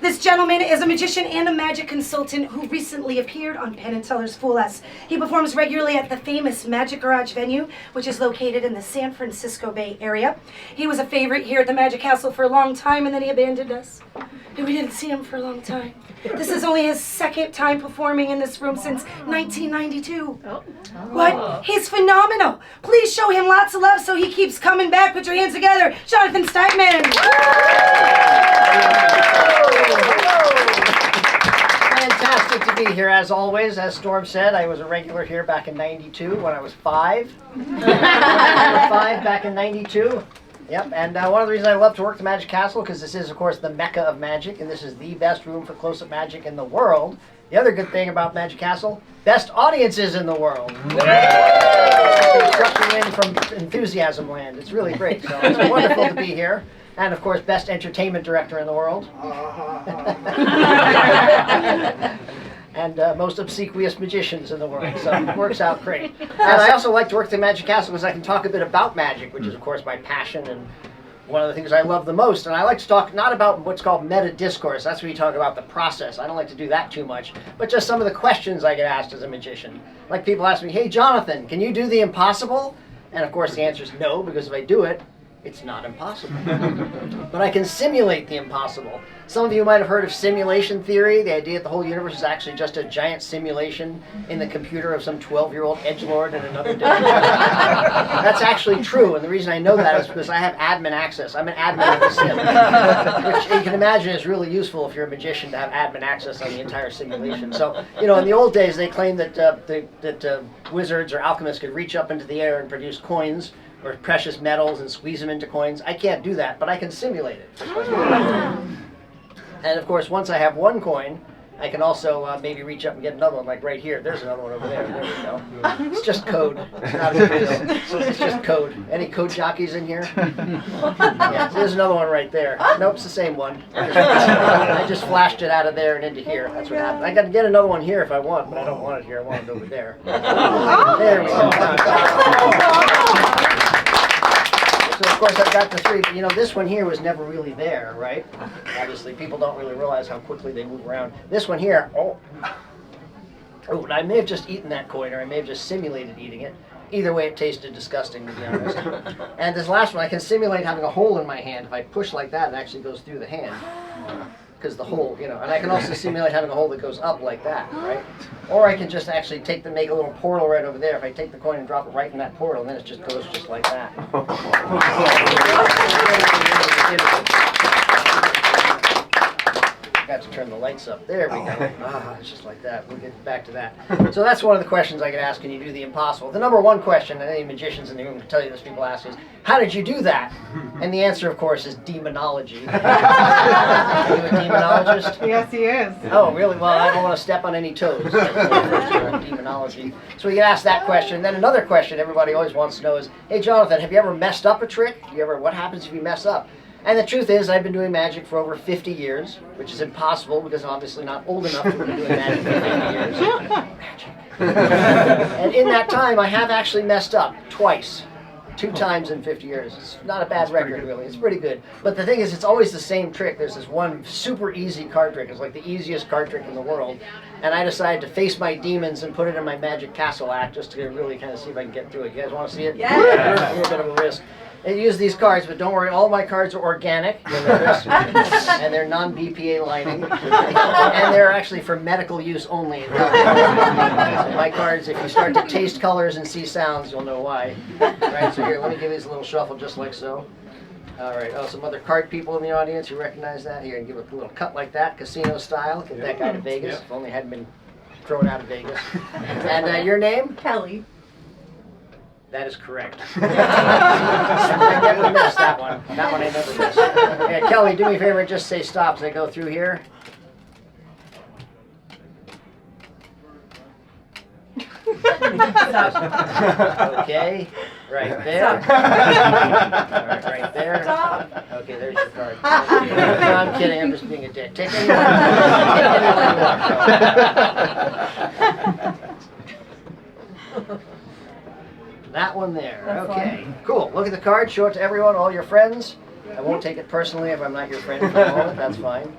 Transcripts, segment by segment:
This gentleman is a magician and a magic consultant who recently appeared on Penn and Teller's Fool Us. He performs regularly at the famous Magic Garage venue, which is located in the San Francisco Bay Area. He was a favorite here at the Magic Castle for a long time, and then he abandoned us. And we didn't see him for a long time. This is only his second time performing in this room since 1992. What? He's phenomenal. Please show him lots of love so he keeps coming back. Put your hands together. Jonathan Steigman. Fantastic to be here, as always. As Storm said, I was a regular here back in 92 when I was 5. Back in 92. Yep, and one of the reasons I love to work the Magic Castle, because this is, of course, the mecca of magic, and this is the best room for close-up magic in the world. The other good thing about Magic Castle, best audiences in the world. They struck me in from Enthusiasm Land. It's really great, so it's wonderful to be here. And, of course, best entertainment director in the world. And most obsequious magicians in the world, so it works out great. And I also like to work at the Magic Castle because I can talk a bit about magic, which is, of course, my passion and one of the things I love the most. And I like to talk not about what's called meta discourse. That's where you talk about the process. I don't like to do that too much, but just some of the questions I get asked as a magician. Like people ask me, hey, Jonathan, can you do the impossible? And, of course, the answer is no, because if I do it, it's not impossible. But I can simulate the impossible. Some of you might have heard of simulation theory, the idea that the whole universe is actually just a giant simulation in the computer of some 12-year-old edgelord in another dimension. That's actually true, and the reason I know that is because I have admin access. I'm an admin of the sim, which you can imagine is really useful if you're a magician to have admin access on the entire simulation. So, you know, in the old days they claimed that wizards or alchemists could reach up into the air and produce coins or precious metals and squeeze them into coins. I can't do that, but I can simulate it. And of course, once I have one coin, I can also maybe reach up and get another one, like right here. There's another one over there. There we go. It's just code. It's not a big deal. It's just code. Any code jockeys in here? Yeah, so there's another one right there. Nope, it's the same one. I just flashed it out of there and into here. That's what happened. I got to get another one here if I want, but I don't want it here. I want it over there. There we go. So of course I've got the 3, but you know, this one here was never really there, right? Obviously people don't really realize how quickly they move around. This one here, oh, and I may have just eaten that coin, or I may have just simulated eating it. Either way, it tasted disgusting, to be honest. And this last one, I can simulate having a hole in my hand. If I push like that, it actually goes through the hand. Because the hole, you know, and I can also simulate having a hole that goes up like that, right? Or I can just actually make a little portal right over there. If I take the coin and drop it right in that portal, then it just goes just like that. Got to turn the lights up. There we go. It's just like that. We'll get back to that. So that's one of the questions I get asked, can you do the impossible? The number one question, and any magicians in the room can tell you this, people ask is, how did you do that? And the answer, of course, is demonology. Are you a demonologist? Yes, he is. Oh, really? Well, I don't want to step on any toes. Demonology. So we get asked that question. Then another question everybody always wants to know is, hey, Jonathan, have you ever messed up a trick? What happens if you mess up? And the truth is, I've been doing magic for over 50 years, which is impossible because I'm obviously not old enough to have been doing magic for 50 years. Magic. And in that time, I have actually messed up twice. 2 times in 50 years. It's not a bad record, really. It's pretty good. But the thing is, it's always the same trick. There's this one super easy card trick. It's like the easiest card trick in the world. And I decided to face my demons and put it in my Magic Castle act just to really kind of see if I can get through it. You guys want to see it? Yeah. A little bit of a risk. I use these cards, but don't worry, all my cards are organic, and they're non-BPA lining, and they're actually for medical use only. So my cards, if you start to taste colors and see sounds, you'll know why. Right, so here, let me give these a little shuffle just like so. All right, some other card people in the audience, you recognize that? Here, and give it a little cut like that, casino style, get that guy to Vegas, if only hadn't been thrown out of Vegas. And your name? Kelly. That is correct. I never missed that one. That one I never missed. Yeah, Kelly, do me a favor and just say stop as I go through here. Okay, right there. All right there. Okay, there's your card. No, I'm kidding. I'm just being a dick. Take any one. That one there. That's okay, cool. Look at the card. Show it to everyone, all your friends. I won't take it personally if I'm not your friend for the moment. That's fine.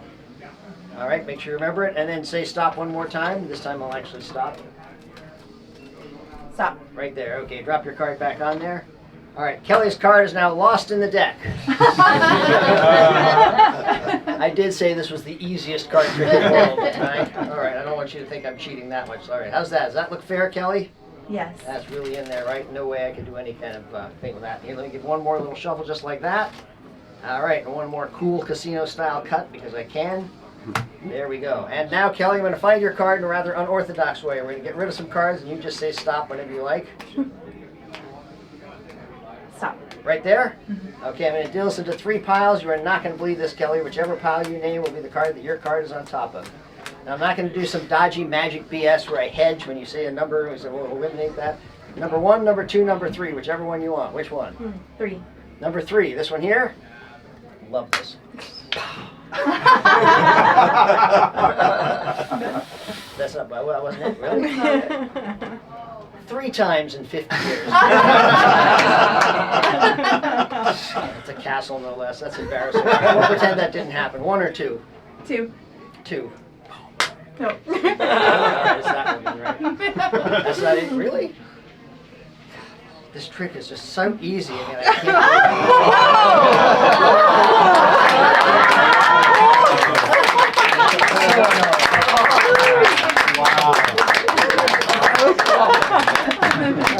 All right, make sure you remember it, and then say stop one more time. This time I'll actually stop. Stop. Right there. Okay, drop your card back on there. All right, Kelly's card is now lost in the deck. I did say this was the easiest card trick in the world tonight. All right, I don't want you to think I'm cheating that much. All right, how's that? Does that look fair, Kelly? Yes. That's really in there, right? No way I could do any kind of thing with that. Here, let me give one more little shuffle just like that. All right, and one more cool casino-style cut because I can. There we go. And now, Kelly, I'm going to find your card in a rather unorthodox way. We're going to get rid of some cards, and you just say stop whenever you like. Stop. Right there? Okay, I'm going to deal this into 3 piles. You are not going to believe this, Kelly. Whichever pile you name will be the card that your card is on top of. Now, I'm not going to do some dodgy magic BS where I hedge when you say a number. We say, well, we'll eliminate that. Number 1, number 2, number 3, whichever one you want. Which one? 3. Number 3. This one here? Love this. That's not bad. Well, wasn't it? Really? 3 times in 50 years. It's a castle, no less. That's embarrassing. We'll pretend that didn't happen. 1 or 2? 2. 2. No. All right, it's that one, then, right? That's not it? Really? This trick is just so easy. I mean, I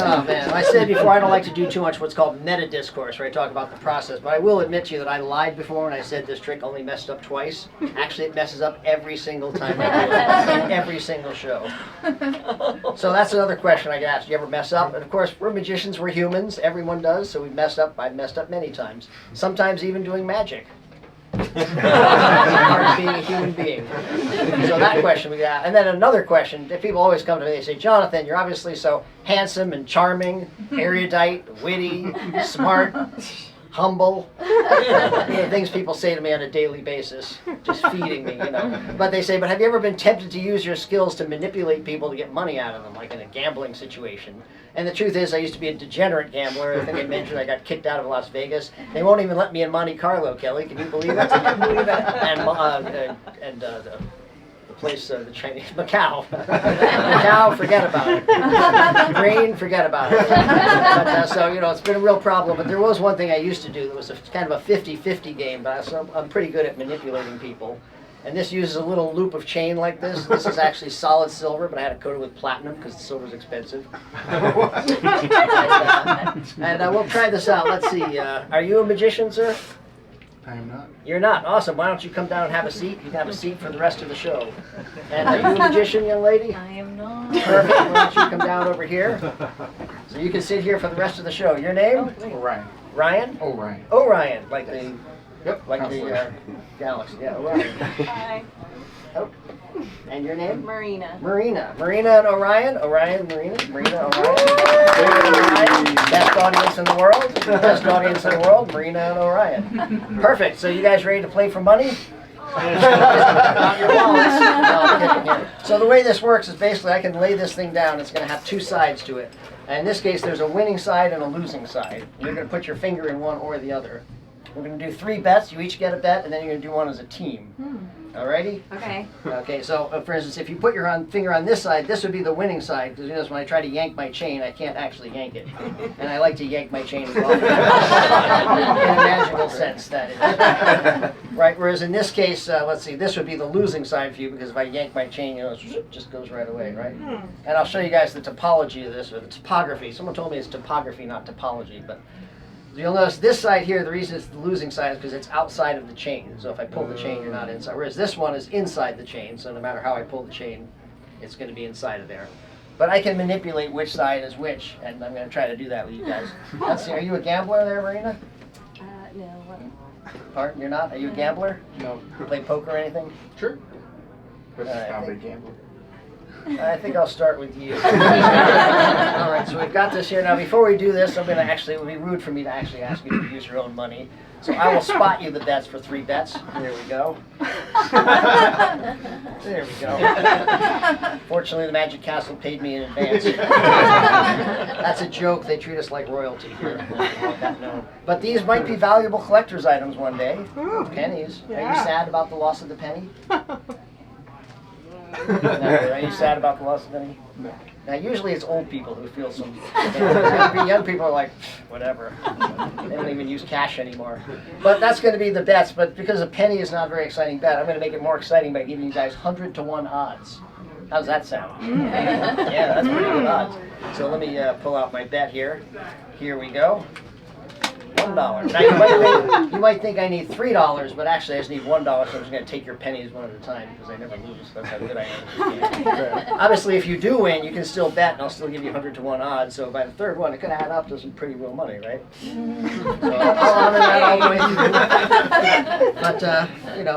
Oh man, I said before I don't like to do too much what's called meta discourse, where I talk about the process, but I will admit to you that I lied before when I said this trick only messed up twice. Actually, it messes up every single time I do it, every single show. So that's another question I get asked. Do you ever mess up? And of course, we're magicians, we're humans, everyone does, so we've messed up. I've messed up many times, sometimes even doing magic. Part of being a human being. So that question we got. And then another question that people always come to me, they say, Jonathan, you're obviously so handsome and charming, erudite, witty, smart, humble. The things people say to me on a daily basis, just feeding me, you know. But they say, but have you ever been tempted to use your skills to manipulate people to get money out of them, like in a gambling situation? And the truth is, I used to be a degenerate gambler. I think I mentioned I got kicked out of Las Vegas. They won't even let me in Monte Carlo, Kelly. Can you believe it? And the place, the Chinese, Macau. Macau, forget about it. Green, forget about it. But, so, you know, it's been a real problem. But there was one thing I used to do that was kind of a 50-50 game, but I'm pretty good at manipulating people. And this uses a little loop of chain like this. This is actually solid silver, but I had to coat it with platinum because the silver's expensive. and we'll try this out. Let's see. Are you a magician, sir? I am not. You're not. Awesome. Why don't you come down and have a seat? You can have a seat for the rest of the show. And are you a magician, young lady? I am not. Perfect. Why don't you come down over here? So you can sit here for the rest of the show. Your name? Orion. Ryan? Orion. Orion, like the... Yep. Like the galaxy. Yeah, Orion. Hi. Oh. And your name? Marina. Marina. Marina and Orion. Orion, Marina. Marina, Orion. Orion. Best audience in the world. Best audience in the world. Marina and Orion. Perfect. So you guys ready to play for money? Not your wallets. No, I'm kidding here. So the way this works is basically I can lay this thing down. It's going to have 2 sides to it. And in this case, there's a winning side and a losing side. You're going to put your finger in one or the other. We're going to do 3 bets. You each get a bet, and then you're going to do one as a team. Alrighty? Okay. Okay, so for instance, if you put your finger on this side, this would be the winning side, because you notice when I try to yank my chain, I can't actually yank it. And I like to yank my chain as well. In a magical sense, that is. Right, whereas in this case, let's see, this would be the losing side for you, because if I yank my chain, you know, it just goes right away, right? And I'll show you guys the topology of this, or the topography. Someone told me it's topography, not topology, but you'll notice this side here, the reason it's the losing side is because it's outside of the chain. So if I pull the chain, you're not inside. Whereas this one is inside the chain, so no matter how I pull the chain, it's going to be inside of there. But I can manipulate which side is which, and I'm going to try to do that with you guys. Let's see, are you a gambler there, Marina? No. Pardon, you're not? Are you a gambler? No. You play poker or anything? Sure. But All right, it's not I a think- gamble. I think I'll start with you. All right, so we've got this here. Now, before we do this, I'm going to actually, it would be rude for me to actually ask you to use your own money. So I will spot you the bets for 3 bets. There we go. There we go. Fortunately, the Magic Castle paid me in advance. That's a joke. They treat us like royalty here. I want that known. But these might be valuable collector's items one day. Pennies. Are you sad about the loss of the penny? Are you sad about the loss of any? No. Now, usually it's old people who feel some. Young people are like, whatever. They don't even use cash anymore. But that's going to be the bets. But because a penny is not a very exciting bet, I'm going to make it more exciting by giving you guys 100 to 1 odds. How's that sound? Yeah, that's pretty good odds. So let me pull out my bet here. Here we go. $1. Now you might think I need $3, but actually I just need $1, so I'm just going to take your pennies one at a time because I never lose. That's how good I am. Obviously, if you do win, you can still bet, and I'll still give you 100 to 1 odds. So by the third one, it could add up to some pretty real money, right? So I'll honor that all the way through. But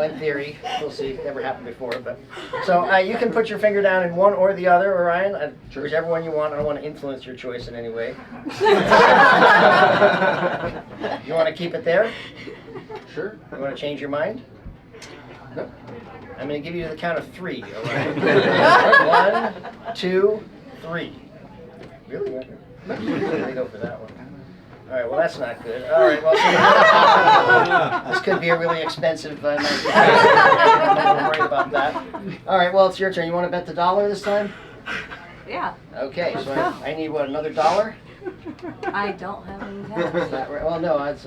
in theory, we'll see. Never happened before, but so you can put your finger down in one or the other, Orion. Whichever one you want. I don't want to influence your choice in any way. You want to keep it there? Sure. You want to change your mind? No. I'm going to give you the count of 3. All right. 1, 2, 3. Really? I'm going to go for that one. All right. Well, that's not good. All right. Well, this could be a really expensive night. Don't worry about that. All right. Well, it's your turn. You want to bet the $1 this time? Yeah. Okay. So I need what? Another $1? I don't have any Is cash. that right? Well, no, that's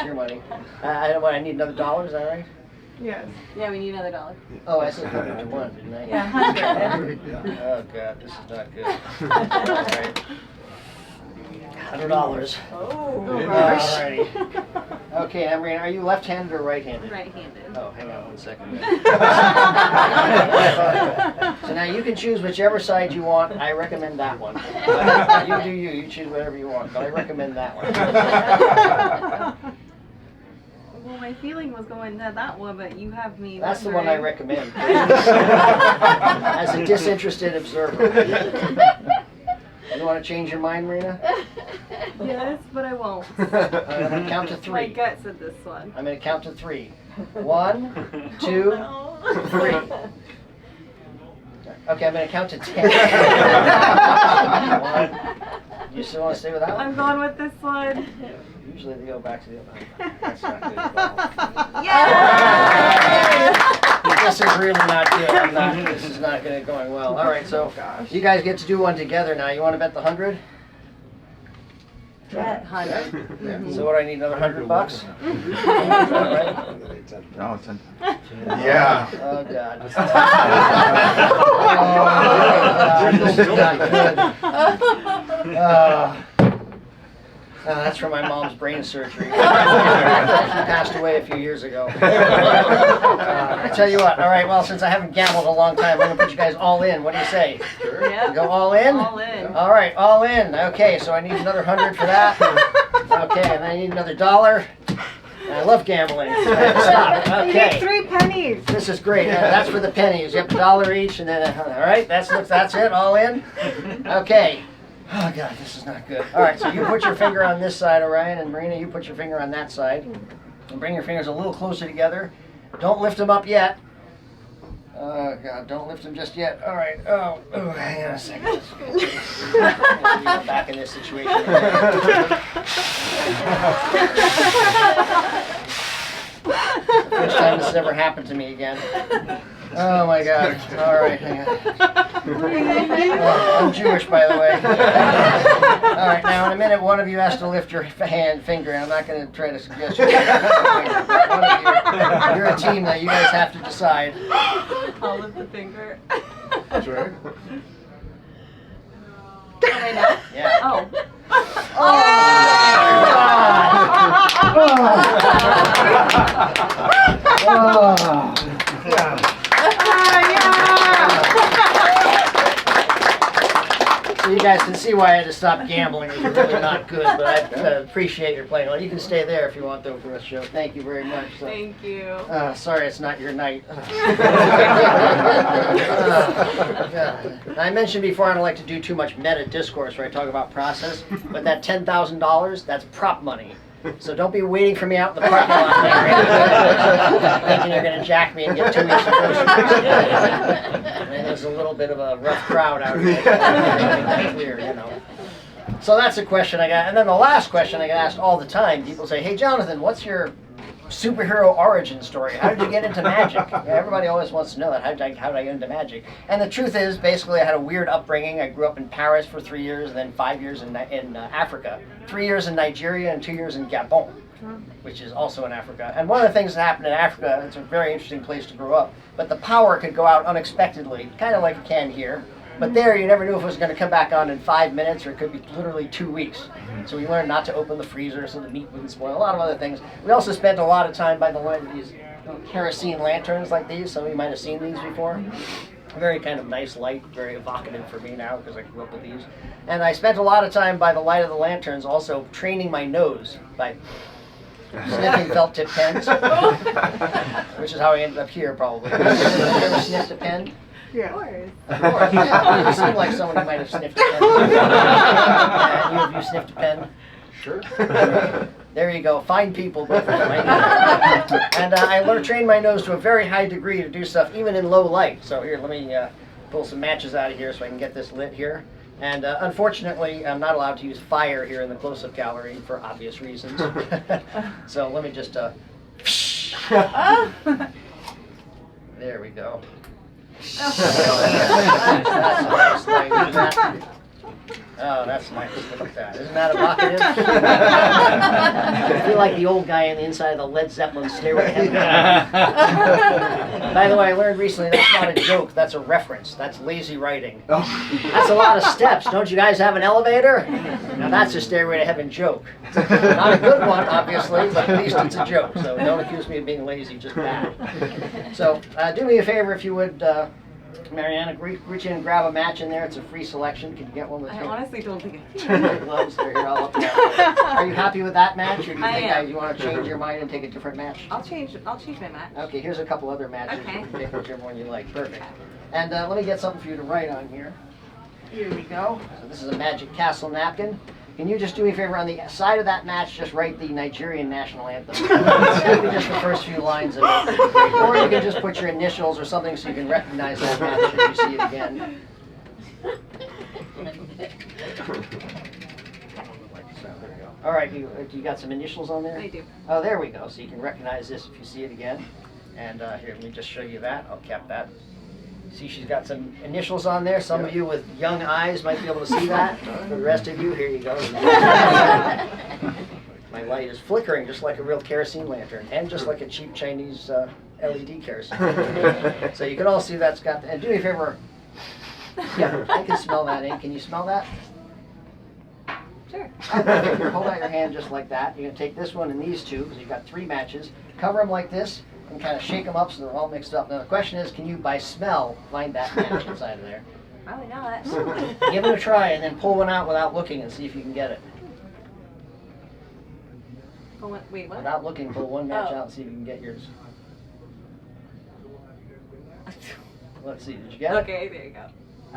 your money. I need another $1, is that right? Yes. Yeah, we need another $1. Oh, I said 100 to 1, didn't I? Yeah, 100. Oh, God, this is not good. All right. $100. Oh. Alrighty. Okay, Amrina, are you left-handed or right-handed? Right-handed. Oh, hang on 1 second. So now you can choose whichever side you want. I recommend that one. You do you. You choose whatever you want, but I recommend that one. Well, my feeling was going to that one, but you have me. That's the one I recommend. As a disinterested observer. You want to change your mind, Marina? Yes, but I won't. I'm going to count to 3. My gut said this one. I'm going to count to 3. 1, 2, 3. Okay, I'm going to count to 10. 1. You still want to stay with that one? I'm going with this one. Usually they go back to the other one. That's not good at all. Yeah! This is really not good. This is not going well. All right, so you guys get to do one together now. You want to bet the 100? Bet 100. So what do I need? Another $100? Is that right? No, it's yeah. Oh God. This is not good. That's from my mom's brain surgery. She passed away a few years ago. I tell you what, all right, well, since I haven't gambled in a long time, I'm going to put you guys all in. What do you say? Sure. Yep. Go all in? All in. All right, all in. Okay, so I need another 100 for that. Okay, and then I need another $1. I love gambling. Stop. Okay. You need 3 pennies. This is great. That's for the pennies. You have $1 each, and then all right. That's it. All in. Okay. Oh God, this is not good. All right, so you put your finger on this side, Orion, and Marina, you put your finger on that side, and bring your fingers a little closer together. Don't lift them up yet. Oh God, don't lift them just yet. All right. Oh, hang on a second. Get back in this situation. First time this has ever happened to me again. Oh my God. All right, hang on. I'm Jewish, by the way. All right, now in a minute, one of you has to lift your finger, and I'm not going to try to suggest you. One of you, you're a team that you guys have to decide. I'll lift the finger. Sure. Can I know? Yeah. Oh. So you guys can see why I had to stop gambling. It was really not good, but I appreciate your playing. Well, you can stay there if you want, though, for the show. Thank you very much. So, Thank you. sorry, it's not your night. I mentioned before I don't like to do too much meta discourse where I talk about process, but that $10,000, that's prop money. So don't be waiting for me out in the parking lot there, thinking you're going to jack me and get 2 weeks of groceries. And there's a little bit of a rough crowd out here. Clear, you know. So that's a question I got. And then the last question I get asked all the time, people say, hey, Jonathan, what's your superhero origin story. How did you get into magic? Yeah, everybody always wants to know that. How did I get into magic? And the truth is, basically, I had a weird upbringing. I grew up in Paris for 3 years, and then 5 years in Africa. 3 years in Nigeria and 2 years in Gabon, which is also in Africa. And one of the things that happened in Africa, it's a very interesting place to grow up, but the power could go out unexpectedly, kind of like it can here. But there, you never knew if it was going to come back on in 5 minutes, or it could be literally 2 weeks. So we learned not to open the freezer so the meat wouldn't spoil. A lot of other things. We also spent a lot of time by the light of these little kerosene lanterns like these. Some of you might have seen these before. Very kind of nice light, very evocative for me now because I grew up with these. And I spent a lot of time by the light of the lanterns also training my nose by sniffing felt tip pens, which is how I ended up here probably. Have you ever sniffed a pen? Of course. Of course, yeah. You seem like someone who might have sniffed a pen. Yeah, you sniffed a pen? Sure. There you go. Fine people. Both of them, right? And I trained my nose to a very high degree to do stuff even in low light. So here, let me pull some matches out of here so I can get this lit here. And unfortunately, I'm not allowed to use fire here in the close-up gallery for obvious reasons. So let me just... There we go. That's nice. Oh, that's nice. Look at that. Isn't that evocative? I feel like the old guy on the inside of the Led Zeppelin Stairway to Heaven. By the way, I learned recently that's not a joke. That's a reference. That's lazy writing. That's a lot of steps. Don't you guys have an elevator? Now that's a Stairway to Heaven joke. Not a good one, obviously, but at least it's a joke. So don't accuse me of being lazy, just bad. So do me a favor if you would... Mariana, reach in and grab a match in there. It's a free selection. Can you get one with I you? honestly don't think I can. Gloves there. Here, I'll up there. Are you happy with that match, or do you I think am. you want to change your mind and take a different match? I'll change my match. Okay, here's a couple other matches. Okay. You can pick whichever one you like. Perfect. And let me get something for you to write on here. Here we go. So this is a Magic Castle napkin. Can you just do me a favor on the side of that match, just write the Nigerian national anthem. Maybe just the first few lines of it. Or you can just put your initials or something so you can recognize that match if you see it again. All right, you got some initials on there? I do. Oh, there we go. So you can recognize this if you see it again. And here, let me just show you that. I'll cap that. See, she's got some initials on there. Some of you with young eyes might be able to see that. For the rest of you, here you go. My light is flickering just like a real kerosene lantern, and just like a cheap Chinese LED kerosene. So you can all see that's got. And do me a favor. Yeah, I can smell that ink. Can you smell that? Sure. Okay, here, hold out your hand just like that. You're going to take this one and these two, because you've got 3 matches. Cover them like this, and kind of shake them up so they're all mixed up. Now the question is, can you, by smell, find that match inside of there? Probably not. Give it a try, and then pull one out without looking and see if you can get it. Oh, wait, what? Without looking, pull one match Oh. out and see if you can get yours. Let's see, did you get it? Okay, there you go.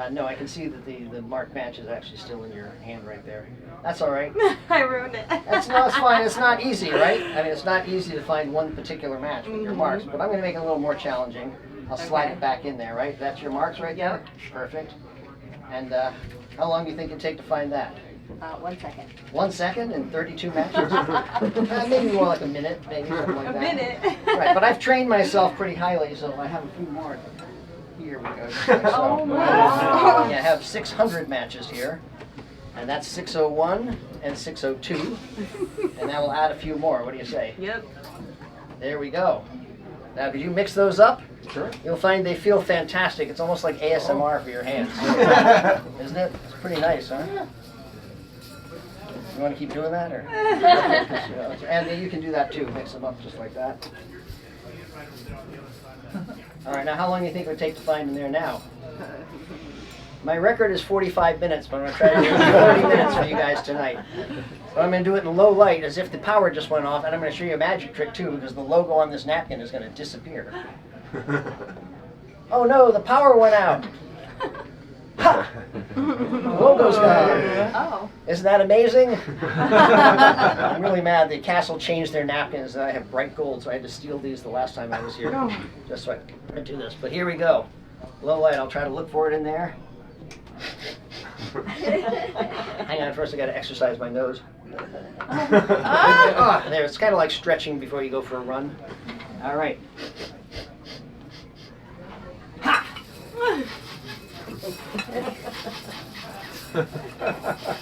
No, I can see that the marked match is actually still in your hand right there. That's all right. I ruined it. It's fine. It's not easy, right? I mean, it's not easy to find one particular match with your marks, but I'm going to make it a little more challenging. I'll slide Okay. it back in there, right? That's your marks right there? Perfect. And how long do you think it'd take to find that? 1 second. 1 second and 32 matches? Maybe more like a minute, maybe something like A that. minute. Right, but I've trained myself pretty highly, so I have a few more. Here we go. Just like so. Oh my Yeah, I have 600 matches here. And that's 601 and 602. And that will add a few more. What do you say? Yep. There we go. Now, if you mix those up, Sure. you'll find they feel fantastic. It's almost like ASMR for your hands. Isn't it? It's pretty nice, huh? You want to keep doing that? Or? And you can do that too. Mix them up just like that. All right, now how long do you think it would take to find in there now? My record is 45 minutes, but I'm going to try to do it in 30 minutes for you guys tonight. But I'm going to do it in low light as if the power just went off, and I'm going to show you a magic trick too, because the logo on this napkin is going to disappear. Oh no, the power went out. Ha! The logo's gone. Oh. Isn't that amazing? I'm really mad. The castle changed their napkins, and I have bright gold, so I had to steal these the last time I was here, just so I could do this. But here we go. Low light. I'll try to look for it in there. Hang on, first I got to exercise my nose. Ah, there. It's kind of like stretching before you go for a run. All right. Ha!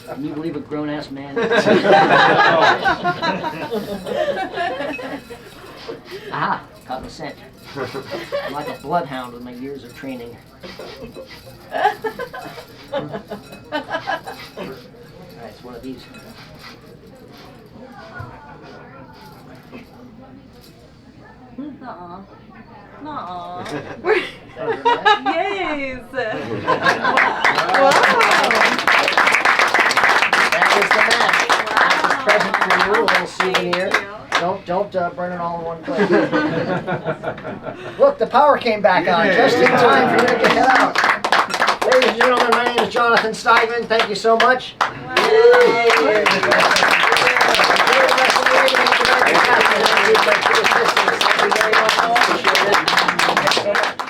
Can you believe a grown-ass man? Aha! Caught the scent. I'm like a bloodhound with my years of training. Alright, it's one of these. Nuh-uh. Nuh-uh. Yes! Yes. That is the match. That's a present for you, a little souvenir. Thank you. Don't burn it all in one place. Look, the power came back on just in time for you to head out. Ladies and gentlemen, my name is Jonathan Steigman. Thank you so much. Wow. Thank you very much. Appreciate it.